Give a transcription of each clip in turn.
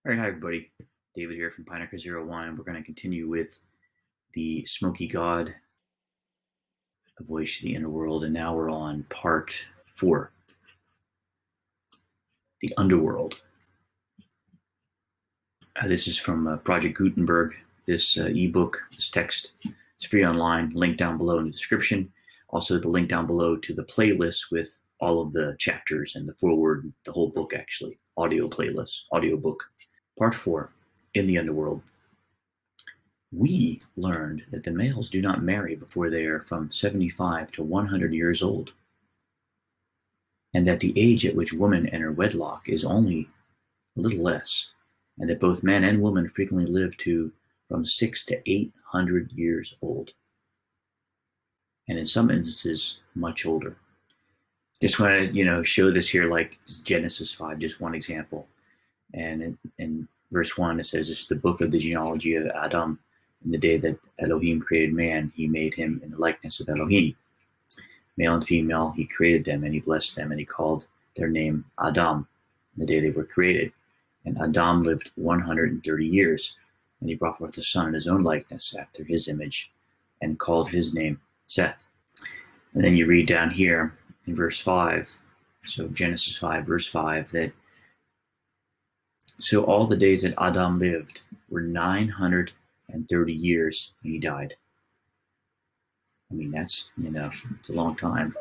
All right, hi everybody. David here from Pinecker01, and we're going to continue with the Smoky God, A Voyage to the Inner World, and now we're on part 4, the Underworld. This is from Project Gutenberg. This ebook, this text, it's free online. Link down below in the description. Also, the link down below to the playlist with all of the chapters and the foreword, the whole book actually, audio playlist, audiobook. Part 4, in the Underworld. We learned that the males do not marry before they are from 75 to 100 years old, and that the age at which women enter wedlock is only a little less, and that both men and women frequently live to from 600 to 800 years old, and in some instances, much older. Just want to, show this here, like Genesis 5, just one example. And in verse 1, it says, this is the book of the genealogy of Adam. In the day that Elohim created man, he made him in the likeness of Elohim. Male and female, he created them, and he blessed them, and he called their name Adam, in the day they were created. And Adam lived 130 years, and he brought forth a son in his own likeness, after his image, and called his name Seth. And then you read down here in verse 5, so Genesis 5, verse 5, that so all the days that Adam lived were 930 years, and he died. I mean, that's, it's a long time.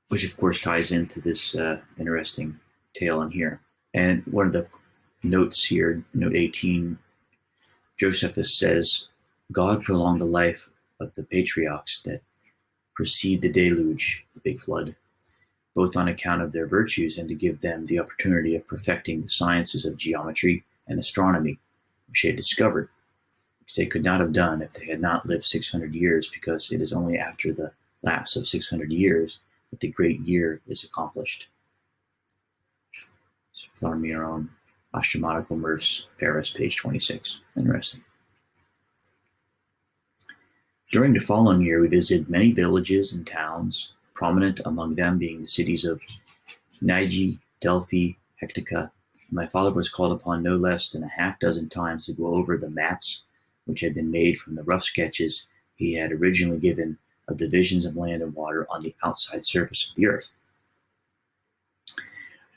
Which, of course, ties into this interesting tale in here. And one of the notes here, note 18, Josephus says, God prolonged the life of the patriarchs that precede the deluge, the big flood, both on account of their virtues and to give them the opportunity of perfecting the sciences of geometry and astronomy, which they had discovered, which they could not have done if they had not lived 600 years, because it is only after the lapse of 600 years that the great year is accomplished. So Flammarion, Astronomical, Merce, Paris, page 26. Interesting. During the following year, we visited many villages and towns, prominent among them being the cities of Niji, Delphi, Hectica. My father was called upon no less than a half dozen times to go over the maps which had been made from the rough sketches he had originally given of the visions of land and water on the outside surface of the earth.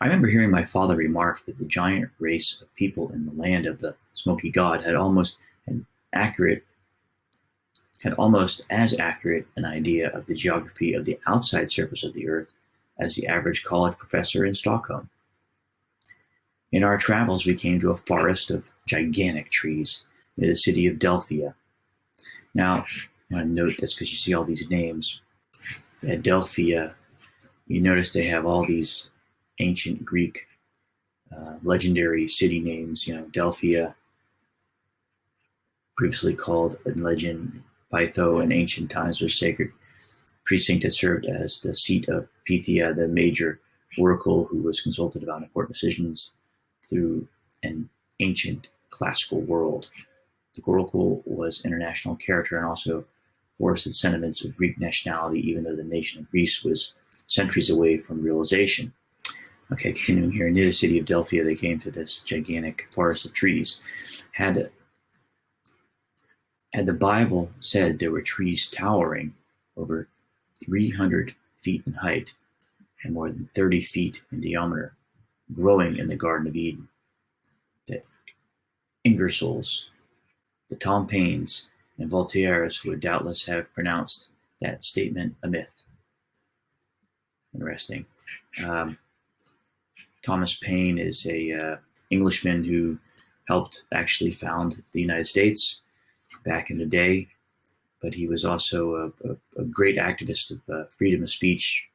I remember hearing my father remark that the giant race of people in the land of the Smoky God had almost as accurate an idea of the geography of the outside surface of the earth as the average college professor in Stockholm. In our travels, we came to a forest of gigantic trees near the city of Delphi. Now, I want to note this because you see all these names. At Delphi, you notice they have all these ancient Greek legendary city names. Delphi, previously called in legend Pytho, in ancient times was sacred precinct that served as the seat of Pythia, the major oracle who was consulted about important decisions through an ancient classical world. The oracle was international character and also forested sentiments of Greek nationality, even though the nation of Greece was centuries away from realization. Okay, continuing here, near the city of Delphi, they came to this gigantic forest of trees. Had the Bible said there were trees towering over 300 feet in height and more than 30 feet in diameter, growing in the Garden of Eden, the Ingersolls, the Tom Paines, and Voltaires would doubtless have pronounced that statement a myth. Interesting. Thomas Paine is a Englishman who helped actually found the United States back in the day, but he was also a great activist of freedom of speech,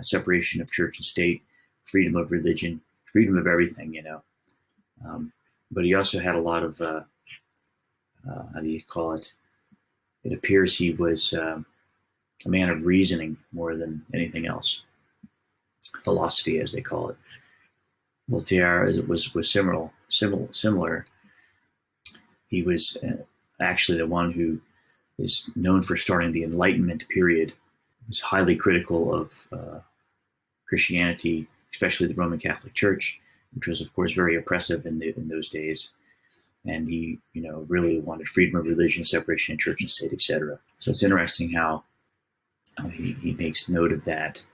separation of church and state, freedom of religion, freedom of everything, but he also had a lot of, how do you call it? It appears he was a man of reasoning more than anything else. Philosophy, as they call it. Voltaire was similar. He was actually the one who is known for starting the Enlightenment period. He was highly critical of Christianity, especially the Roman Catholic Church, which was, of course, very oppressive in those days. And he, really wanted freedom of religion, separation of church and state, etc. So it's interesting how he makes note of that.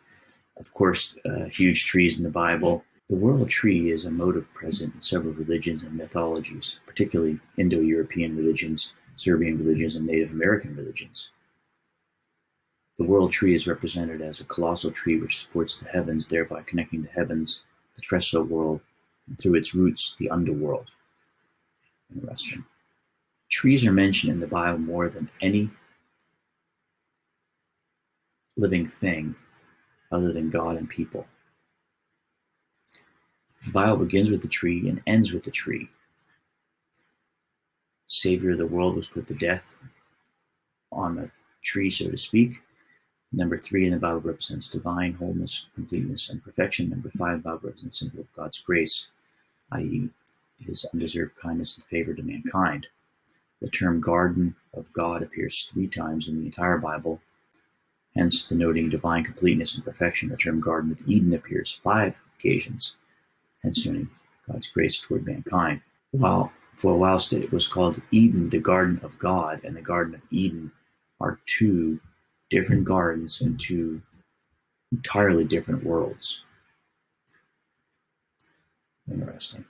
Of course, huge trees in the Bible. The world tree is a motive present in several religions and mythologies, particularly Indo-European religions, Serbian religions, and Native American religions. The world tree is represented as a colossal tree which supports the heavens, thereby connecting the heavens, the terrestrial world, and through its roots, the underworld. Interesting. Trees are mentioned in the Bible more than any living thing other than God and people. The Bible begins with the tree and ends with the tree. The Savior of the world was put to death on a tree, so to speak. Number 3 in the Bible represents divine wholeness, completeness, and perfection. Number 5 in the Bible represents the symbol of God's grace, i.e., his undeserved kindness and favor to mankind. The term garden of God appears 3 times in the entire Bible, hence denoting divine completeness and perfection. The term Garden of Eden appears 5 occasions, hence denoting God's grace toward mankind. Whilst it was called Eden, the Garden of God and the Garden of Eden are 2 different gardens in 2 entirely different worlds. Interesting.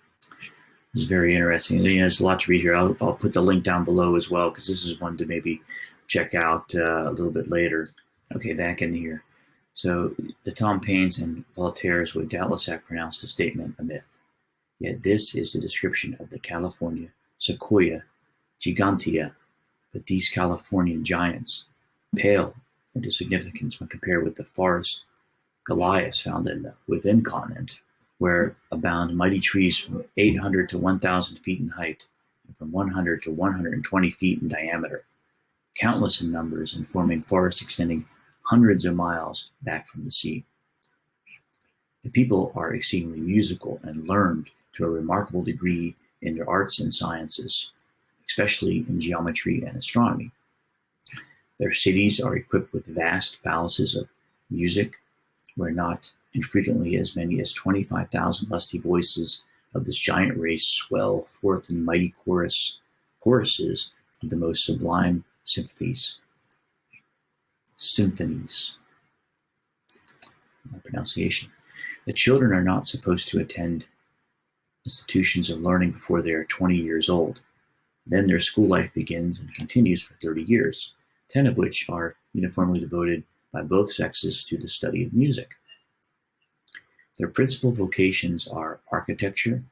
This is very interesting. There's a lot to read here. I'll put the link down below as well, because this is one to maybe check out a little bit later. Okay, back in here. So the Thomas Paines and Voltaires would doubtless have pronounced the statement a myth. Yet this is the description of the California Sequoia gigantea, but these Californian giants pale into significance when compared with the forest Goliaths found in the within continent, where abound mighty trees from 800 to 1,000 feet in height and from 100 to 120 feet in diameter, countless in numbers and forming forests extending hundreds of miles back from the sea. The people are exceedingly musical and learned to a remarkable degree in their arts and sciences, especially in geometry and astronomy. Their cities are equipped with vast palaces of music, where not infrequently as many as 25,000 lusty voices of this giant race swell forth in mighty choruses of the most sublime symphonies. Pronunciation. The children are not supposed to attend institutions of learning before they are 20 years old. Then their school life begins and continues for 30 years, 10 of which are uniformly devoted by both sexes to the study of music. Their principal vocations are architecture,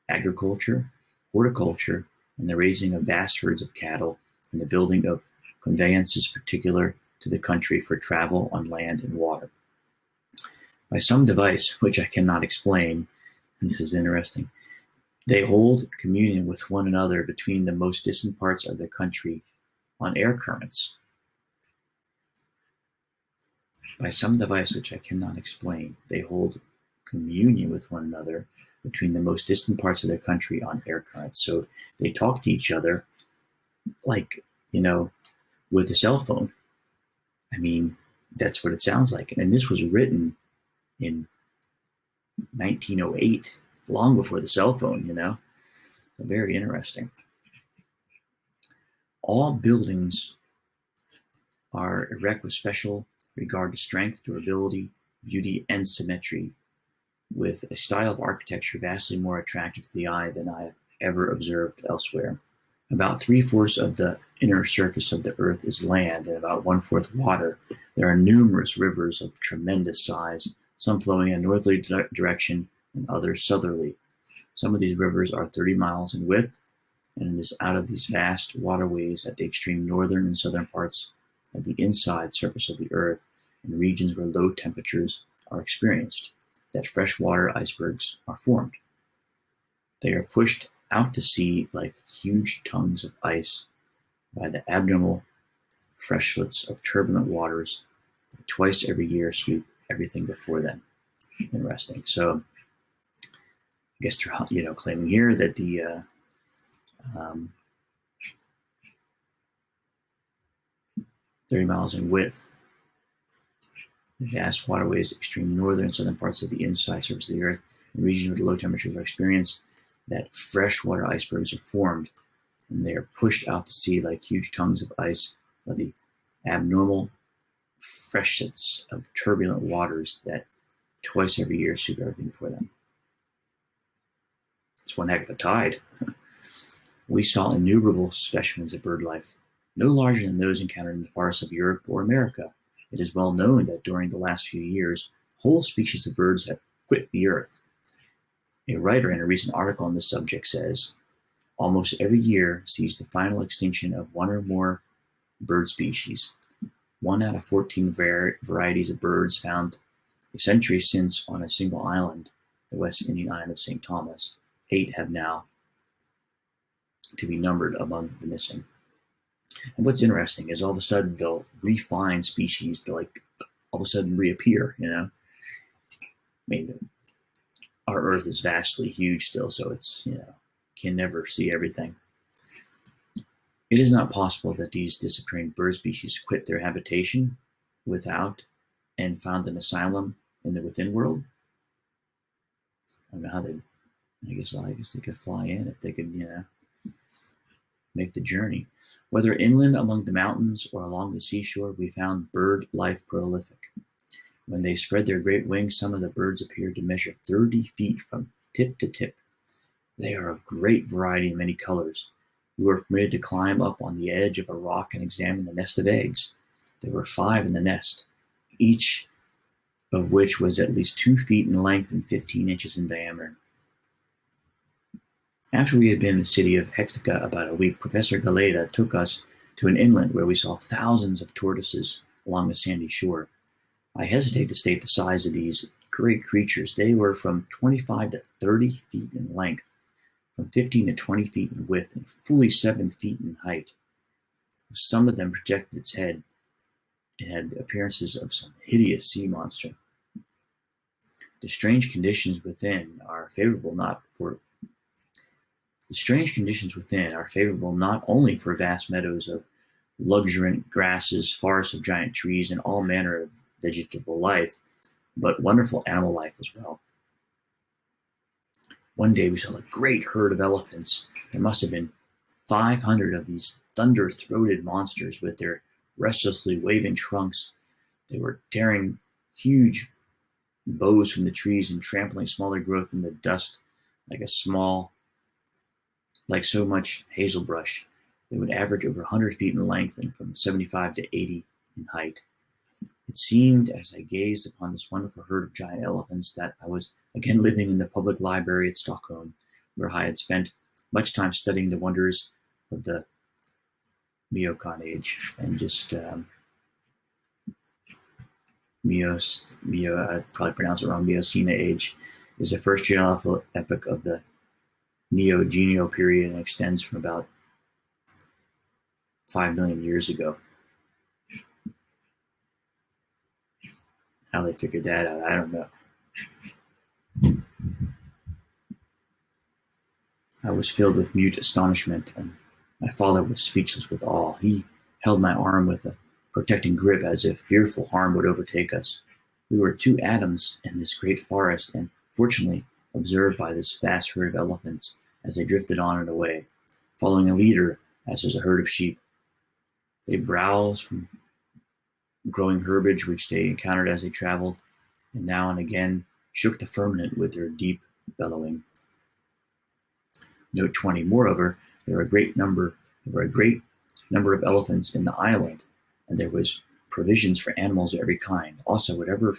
agriculture, horticulture, and the raising of vast herds of cattle and the building of conveyances particular to the country for travel on land and water. By some device, which I cannot explain, and this is interesting, they hold communion with one another between the most distant parts of the country on air currents. By some device which I cannot explain, they hold communion with one another between the most distant parts of their country on air currents. So they talk to each other like, with a cell phone. I mean, that's what it sounds like. And this was written in 1908, long before the cell phone, Very interesting. All buildings are erect with special regard to strength, durability, beauty, and symmetry, with a style of architecture vastly more attractive to the eye than I have ever observed elsewhere. About 3/4 of the inner surface of the earth is land and about 1/4 water. There are numerous rivers of tremendous size, some flowing in a northerly direction and others southerly. Some of these rivers are 30 miles in width, and it is out of these vast waterways at the extreme northern and southern parts of the inside surface of the earth, in regions where low temperatures are experienced, that freshwater icebergs are formed. They are pushed out to sea like huge tongues of ice by the abnormal freshlets of turbulent waters that twice every year sweep everything before them. Interesting. So I guess they're claiming here that the 30 miles in width, the vast waterways, extreme northern and southern parts of the inside surface of the earth, In regions where the low temperatures are experienced, that freshwater icebergs are formed, and they are pushed out to sea like huge tongues of ice by the abnormal freshets of turbulent waters that twice every year sweep everything for them. It's one heck of a tide. We saw innumerable specimens of bird life, no larger than those encountered in the forests of Europe or America. It is well known that during the last few years, whole species of birds have quit the earth. A writer in a recent article on this subject says, almost every year sees the final extinction of one or more bird species. 1 out of 14 varieties of birds found a century since on a single island, the West Indian island of St. Thomas. 8 have now to be numbered among the missing. And what's interesting is all of a sudden they'll refine species to like all of a sudden reappear, I mean, our Earth is vastly huge still, so it's, can never see everything. It is not possible that these disappearing bird species quit their habitation without and found an asylum in the within world. I don't know how they, I guess they could fly in if they could, make the journey. Whether inland among the mountains or along the seashore, we found bird life prolific. When they spread their great wings, some of the birds appeared to measure 30 feet from tip to tip. They are of great variety and many colors. We were permitted to climb up on the edge of a rock and examine the nest of eggs. There were 5 in the nest, each of which was at least 2 feet in length and 15 inches in diameter. After we had been in the city of Hectica about a week, Professor Galeta took us to an inlet where we saw thousands of tortoises along the sandy shore. I hesitate to state the size of these great creatures. They were from 25 to 30 feet in length, from 15 to 20 feet in width, and fully 7 feet in height. Some of them projected its head. It had appearances of some hideous sea monster. The strange conditions within are favorable not only for vast meadows of luxuriant grasses, forests of giant trees, and all manner of vegetable life, but wonderful animal life as well. One day we saw a great herd of elephants. There must have been 500 of these thunder-throated monsters with their restlessly waving trunks. They were tearing huge boughs from the trees and trampling smaller growth in the dust like so much hazel brush. They would average over 100 feet in length and from 75 to 80 in height. It seemed, as I gazed upon this wonderful herd of giant elephants, that I was again living in the public library at Stockholm, where I had spent much time studying the wonders of the Miocene age, and just I probably pronounce it wrong. Miocene age is the first geological epoch of the Neogeneal period and extends from about 5 million years ago. How they figured that out, I don't know. I was filled with mute astonishment, and my father was speechless with awe. He held my arm with a protecting grip as if fearful harm would overtake us. We were 2 atoms in this great forest, and fortunately observed by this vast herd of elephants as they drifted on and away, following a leader as is a herd of sheep. They browsed from growing herbage which they encountered as they traveled, and now and again shook the firmament with their deep bellowing. Note 20. Moreover, there were a great number of elephants in the island, and there was provisions for animals of every kind. Also, whatever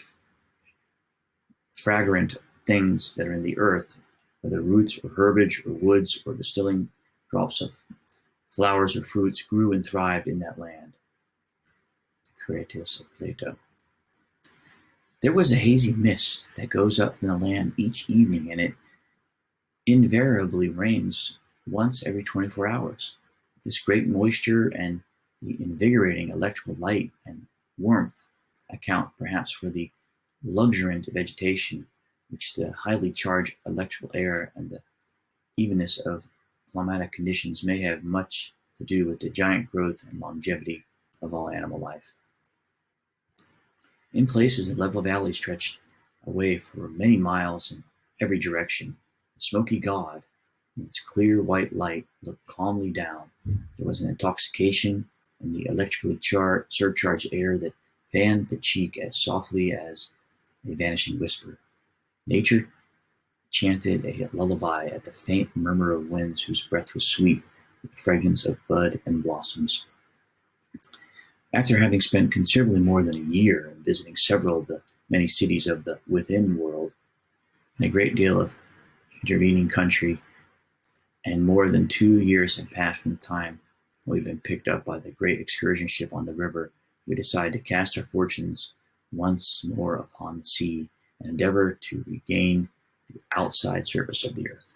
fragrant things that are in the earth, whether roots or herbage or woods or distilling drops of flowers or fruits, grew and thrived in that land. Critias of Plato. There was a hazy mist that goes up from the land each evening, and it invariably rains once every 24 hours. This great moisture and the invigorating electrical light and warmth account perhaps for the luxuriant vegetation which the highly charged electrical air and the evenness of climatic conditions may have much to do with the giant growth and longevity of all animal life. In places, the level valleys stretched away for many miles, and every direction. The smoky god, in its clear white light, looked calmly down. There was an intoxication in the electrically surcharged air that fanned the cheek as softly as a vanishing whisper. Nature chanted a lullaby at the faint murmur of winds whose breath was sweet with the fragrance of bud and blossoms. After having spent considerably more than a year in visiting several of the many cities of the within world, and a great deal of intervening country, and more than 2 years had passed from the time we'd been picked up by the great excursion ship on the river, we decided to cast our fortunes once more upon the sea and endeavor to regain the outside surface of the earth.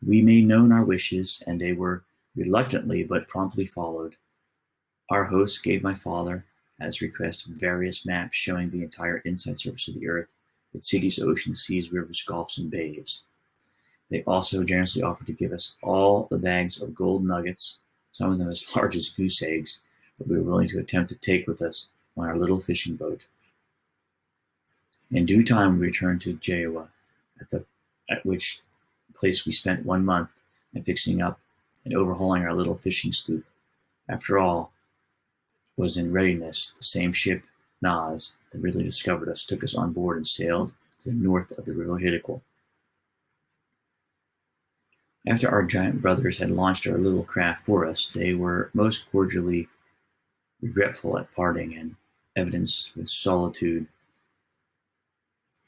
We made known our wishes, and they were reluctantly but promptly followed. Our host gave my father, at his request, various maps showing the entire inside surface of the earth, with cities, oceans, seas, rivers, gulfs, and bays. They also generously offered to give us all the bags of gold nuggets, some of them as large as goose eggs, that we were willing to attempt to take with us on our little fishing boat. In due time, we returned to Genoa, at which place we spent 1 month in fixing up and overhauling our little fishing sloop. After all was in readiness, the same ship, Nas, that really discovered us, took us on board and sailed to the north of the river Hiddekel. After our giant brothers had launched our little craft for us, they were most cordially regretful at parting and evidenced with solitude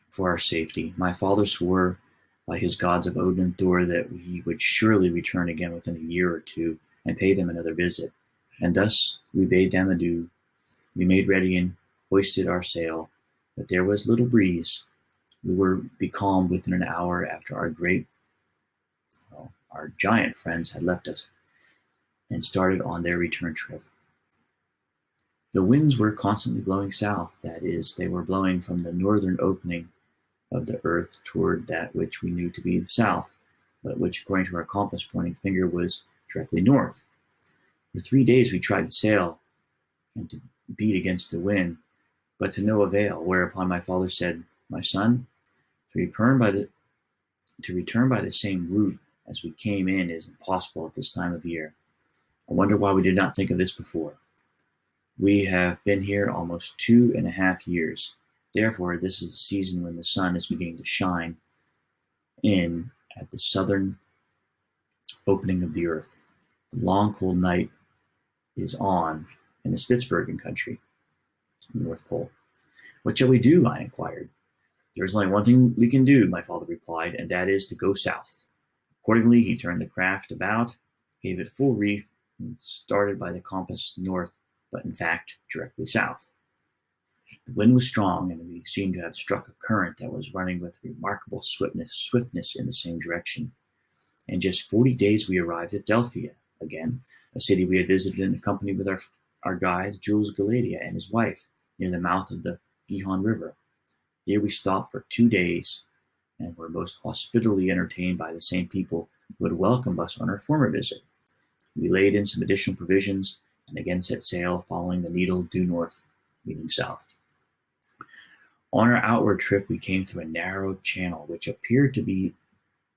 for our safety. My father swore by his gods of Odin and Thor that we would surely return again within a year or two and pay them another visit. And thus we bade them adieu. We made ready and hoisted our sail, but there was little breeze. We were becalmed within an hour after our giant friends had left us and started on their return trip. The winds were constantly blowing south, that is, they were blowing from the northern opening of the earth toward that which we knew to be the south, but which, according to our compass pointing finger, was directly north. For 3 days we tried to sail and to beat against the wind, but to no avail, whereupon my father said, "My son, to return by the same route as we came in is impossible at this time of year. I wonder why we did not think of this before. We have been here almost 2.5 years. Therefore, this is the season when the sun is beginning to shine in at the southern opening of the earth. The long, cold night is on in the Spitzbergen country, the North Pole. What shall we do?" I inquired. "There is only one thing we can do," my father replied, "and that is to go south." Accordingly, he turned the craft about, gave it full reef, and started by the compass north, but in fact directly south. The wind was strong, and we seemed to have struck a current that was running with remarkable swiftness in the same direction. In just 40 days we arrived at Delphi again, a city we had visited in company with our guide, Jules Galadia, and his wife, near the mouth of the Gihon River. Here we stopped for 2 days, and were most hospitably entertained by the same people who had welcomed us on our former visit. We laid in some additional provisions, and again set sail, following the needle due north, meaning south. On our outward trip, we came through a narrow channel, which appeared to be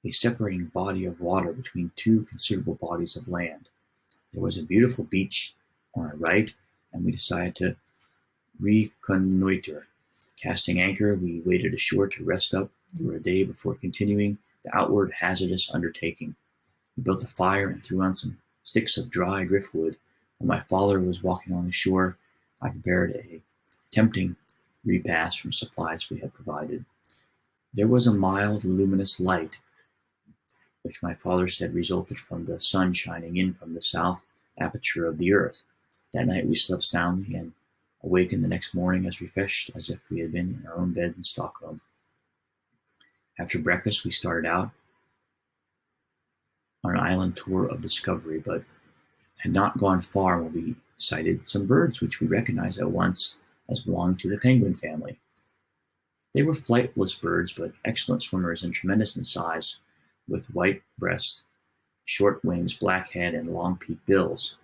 a separating body of water between two considerable bodies of land. There was a beautiful beach on our right, and we decided to reconnoiter. Casting anchor, we waded ashore to rest up for a day before continuing the outward hazardous undertaking. We built a fire and threw on some sticks of dry driftwood. When my father was walking along the shore, I prepared a tempting repast from supplies we had provided. There was a mild, luminous light, which my father said resulted from the sun shining in from the south aperture of the earth. That night we slept soundly, and awakened the next morning as refreshed as if we had been in our own bed in Stockholm. After breakfast, we started out on an island tour of discovery, but had not gone far when we sighted some birds which we recognized at once as belonging to the penguin family. They were flightless birds, but excellent swimmers and tremendous in size, with white breasts, short wings, black head, and long peaked bills.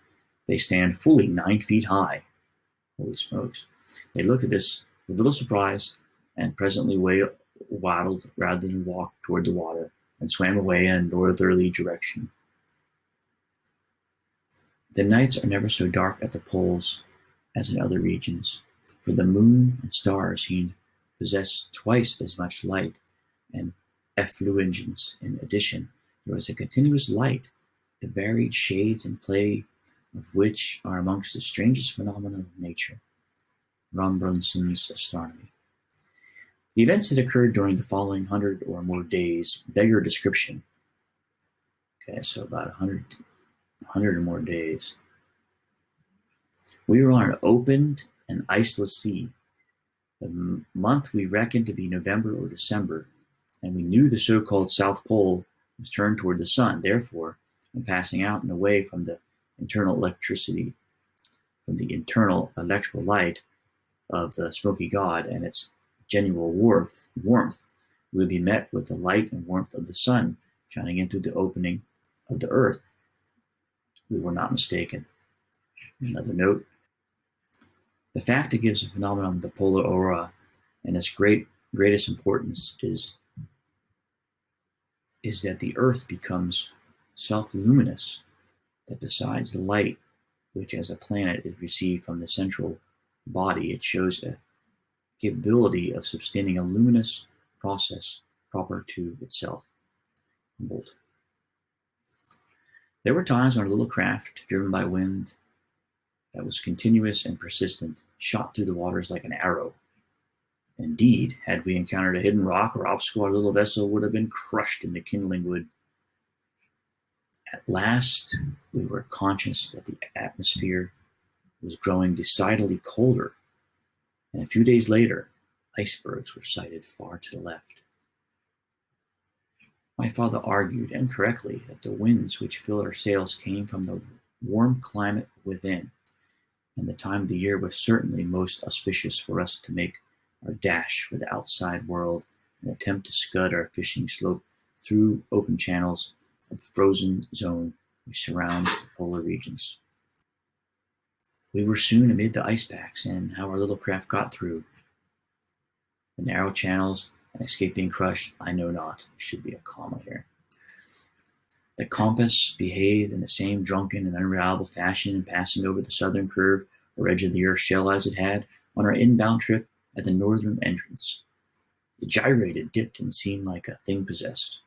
They stand fully 9 feet high. Holy smokes. They looked at us with little surprise, and presently waddled rather than walked toward the water, and swam away in a northerly direction. The nights are never so dark at the poles as in other regions, for the moon and stars seem to possess twice as much light and effulgence. In addition, there is a continuous light, the varied shades and play of which are amongst the strangest phenomena of nature. Rombronson's Astronomy. The events that occurred during the following 100 or more days beggar description. Okay, so about 100 or more days. We were on an open and iceless sea. The month we reckoned to be November or December, and we knew the so-called South Pole was turned toward the sun. Therefore, in passing out and away from the internal electricity, from the internal electrical light of the smoky god and its genuine warmth, we would be met with the light and warmth of the sun shining in through the opening of the earth. We were not mistaken. Another note. The fact that gives the phenomenon of the polar aurora and its greatest importance is that the earth becomes self-luminous, that besides the light which as a planet is received from the central body, it shows a capability of sustaining a luminous process proper to itself. Humboldt. There were times when our little craft, driven by wind that was continuous and persistent, shot through the waters like an arrow. Indeed, had we encountered a hidden rock or obstacle, our little vessel would have been crushed into kindling wood. At last, we were conscious that the atmosphere was growing decidedly colder, and a few days later, icebergs were sighted far to the left. My father argued, and correctly, that the winds which filled our sails came from the warm climate within, and the time of the year was certainly most auspicious for us to make our dash for the outside world and attempt to scud our fishing slope through open channels of the frozen zone which surrounds the polar regions. We were soon amid the ice packs, and how our little craft got through the narrow channels and escaped being crushed, I know not. There should be a comma here. The compass behaved in the same drunken and unreliable fashion in passing over the southern curve or edge of the Earth's shell as it had on our inbound trip at the northern entrance. It gyrated, dipped, and seemed like a thing possessed.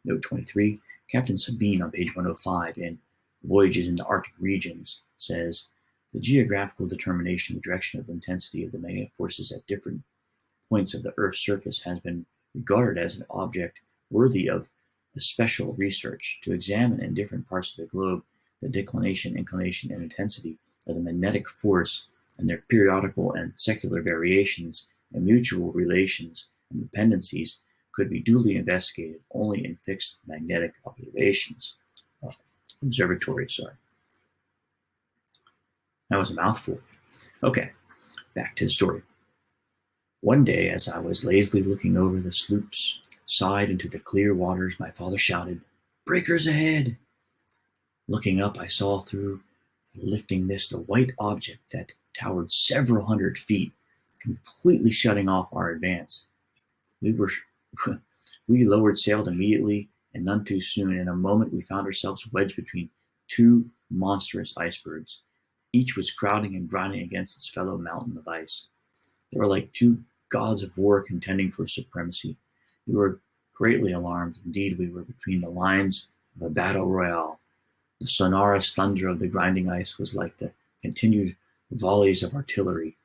Note 23, Captain Sabine on page 105 in Voyages in the Arctic Regions says, the geographical determination of the direction of the intensity of the magnetic forces at different points of the Earth's surface has been regarded as an object worthy of special research. To examine in different parts of the globe the declination, inclination, and intensity of the magnetic force and their periodical and secular variations and mutual relations and dependencies could be duly investigated only in fixed magnetic observatories. That was a mouthful. Okay, back to the story. One day, as I was lazily looking over the sloop's side into the clear waters, my father shouted, "Breakers ahead!" Looking up, I saw through the lifting mist a white object that towered several hundred feet, completely shutting off our advance. We lowered sail immediately, and none too soon. In a moment, we found ourselves wedged between two monstrous icebergs. Each was crowding and grinding against its fellow mountain of ice. They were like two gods of war contending for supremacy. We were greatly alarmed. Indeed, we were between the lines of a battle royale. The sonorous thunder of the grinding ice was like the continued volleys of artillery.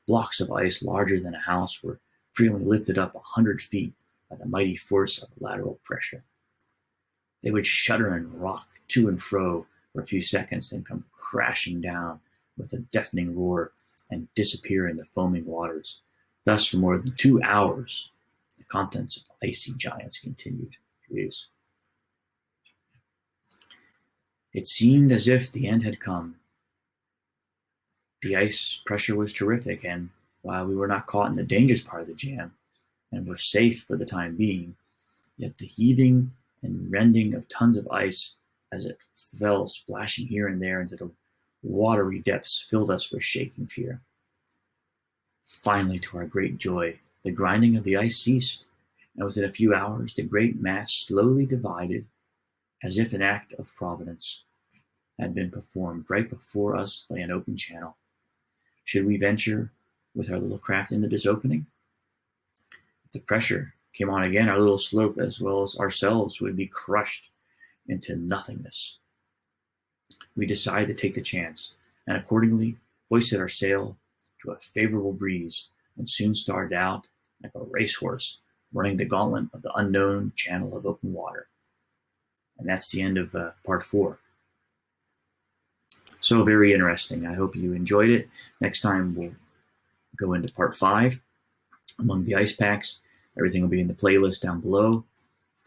Blocks of ice larger than a house were frequently lifted up 100 feet by the mighty force of lateral pressure. They would shudder and rock to and fro for a few seconds, then come crashing down with a deafening roar and disappear in the foaming waters. Thus, for more than 2 hours, the contents of icy giants continued. Jeez. It seemed as if the end had come. The ice pressure was terrific, and while we were not caught in the dangerous part of the jam, and were safe for the time being, yet the heaving and rending of tons of ice as it fell splashing here and there into the watery depths filled us with shaking fear. Finally, to our great joy, the grinding of the ice ceased, and within a few hours the great mass slowly divided, as if an act of providence had been performed. Right before us lay an open channel. Should we venture with our little craft into this opening? If the pressure came on again, our little slope, as well as ourselves, would be crushed into nothingness. We decided to take the chance, and accordingly hoisted our sail to a favorable breeze, and soon started out like a racehorse running the gauntlet of the unknown channel of open water. And that's the end of part 4. So very interesting. I hope you enjoyed it. Next time we'll go into part 5, among the ice packs. Everything will be in the playlist down below.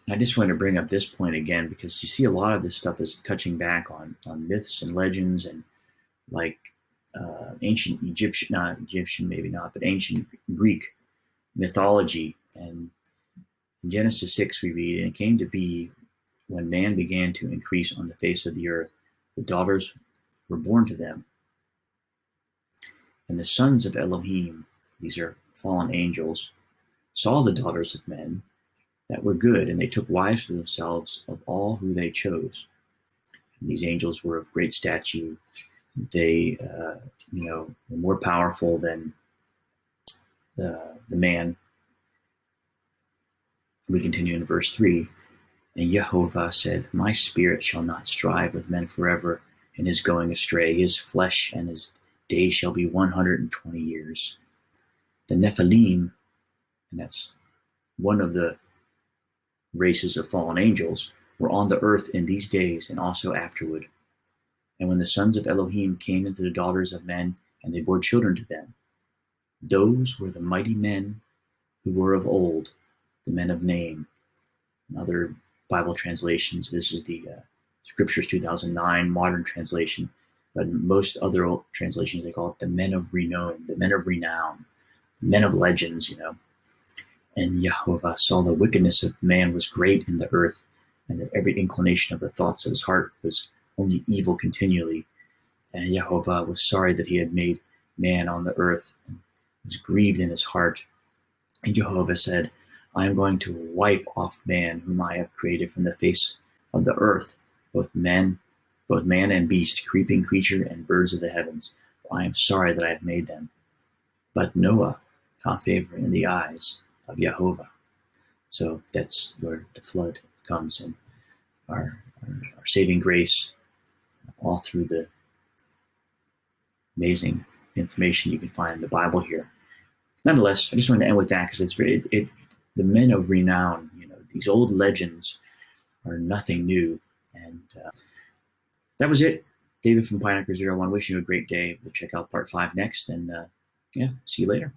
I just want to bring up this point again because you see a lot of this stuff is touching back on myths and legends and like ancient Egyptian, not Egyptian, maybe not, but ancient Greek mythology. And in Genesis 6 we read, and it came to be when man began to increase on the face of the earth, the daughters were born to them. And the sons of Elohim, these are fallen angels, saw the daughters of men that were good, and they took wives for themselves of all who they chose. And these angels were of great stature. They, were more powerful than the man. We continue in verse 3. And Jehovah said, my spirit shall not strive with men forever in his going astray. His flesh and his days shall be 120 years. The Nephilim, and that's one of the races of fallen angels, were on the earth in these days and also afterward. And when the sons of Elohim came into the daughters of men, and they bore children to them, those were the mighty men who were of old, the men of name. In other Bible translations, this is the Scriptures 2009 modern translation, but most other old translations, they call it the men of renown, the men of renown, the men of legends, And Jehovah saw the wickedness of man was great in the earth, and that every inclination of the thoughts of his heart was only evil continually. And Jehovah was sorry that he had made man on the earth, and was grieved in his heart. And Jehovah said, I am going to wipe off man whom I have created from the face of the earth, both man and beast, creeping creature and birds of the heavens. For I am sorry that I have made them. But Noah found favor in the eyes of Jehovah. So that's where the flood comes, and our saving grace, all through the amazing information you can find in the Bible here. Nonetheless, I just wanted to end with that because it's the men of renown, these old legends are nothing new. And that was it. David from Pineapple 01, wishing you a great day. We'll check out part 5 next, and see you later.